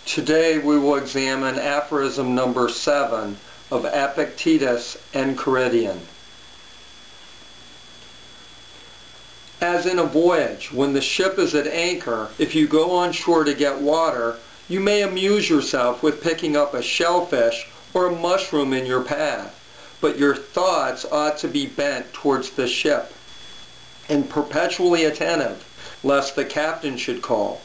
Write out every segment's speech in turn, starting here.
Today we will examine aphorism number 7 of Epictetus, Enchiridion. As in a voyage, when the ship is at anchor, if you go on shore to get water, you may amuse yourself with picking up a shellfish or a mushroom in your path, but your thoughts ought to be bent towards the ship, and perpetually attentive, lest the captain should call.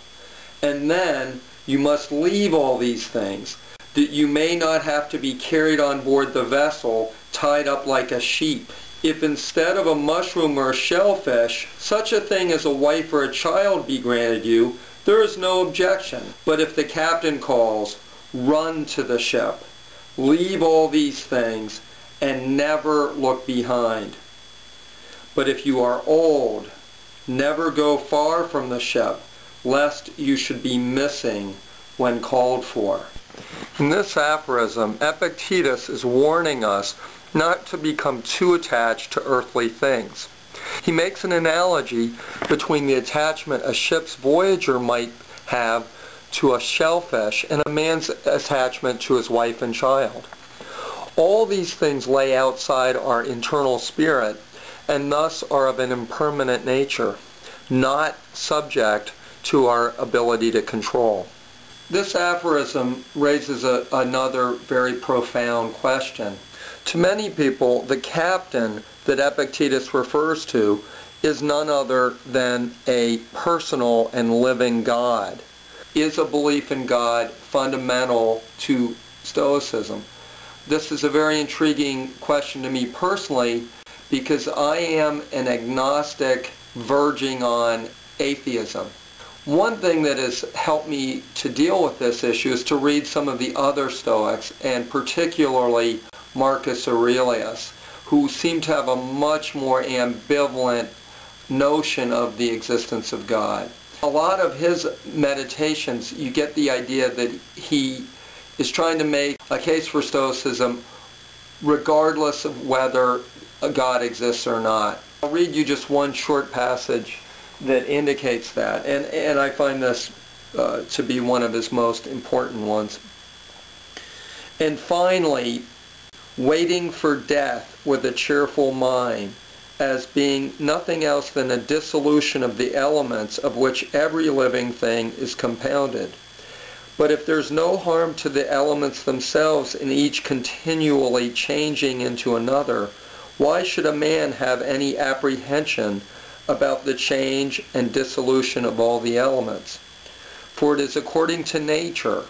And then you must leave all these things, that you may not have to be carried on board the vessel, tied up like a sheep. If instead of a mushroom or a shellfish, such a thing as a wife or a child be granted you, there is no objection. But if the captain calls, run to the ship. Leave all these things, and never look behind. But if you are old, never go far from the ship, lest you should be missing when called for. In this aphorism, Epictetus is warning us not to become too attached to earthly things. He makes an analogy between the attachment a ship's voyager might have to a shellfish and a man's attachment to his wife and child. All these things lay outside our internal spirit and thus are of an impermanent nature, not subject to our ability to control. This aphorism raises another very profound question. To many people, the captain that Epictetus refers to is none other than a personal and living God. Is a belief in God fundamental to Stoicism? This is a very intriguing question to me personally, because I am an agnostic verging on atheism. One thing that has helped me to deal with this issue is to read some of the other Stoics, and particularly Marcus Aurelius, who seem to have a much more ambivalent notion of the existence of God. A lot of his meditations, you get the idea that he is trying to make a case for Stoicism regardless of whether a God exists or not. I'll read you just one short passage that indicates that, and I find this to be one of his most important ones. And finally, waiting for death with a cheerful mind, as being nothing else than a dissolution of the elements of which every living thing is compounded. But if there's no harm to the elements themselves in each continually changing into another, why should a man have any apprehension about the change and dissolution of all the elements? For it is according to nature,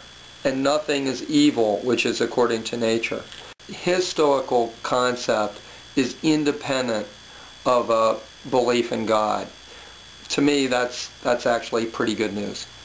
and nothing is evil which is according to nature. His Stoical concept is independent of a belief in God. To me, that's actually pretty good news.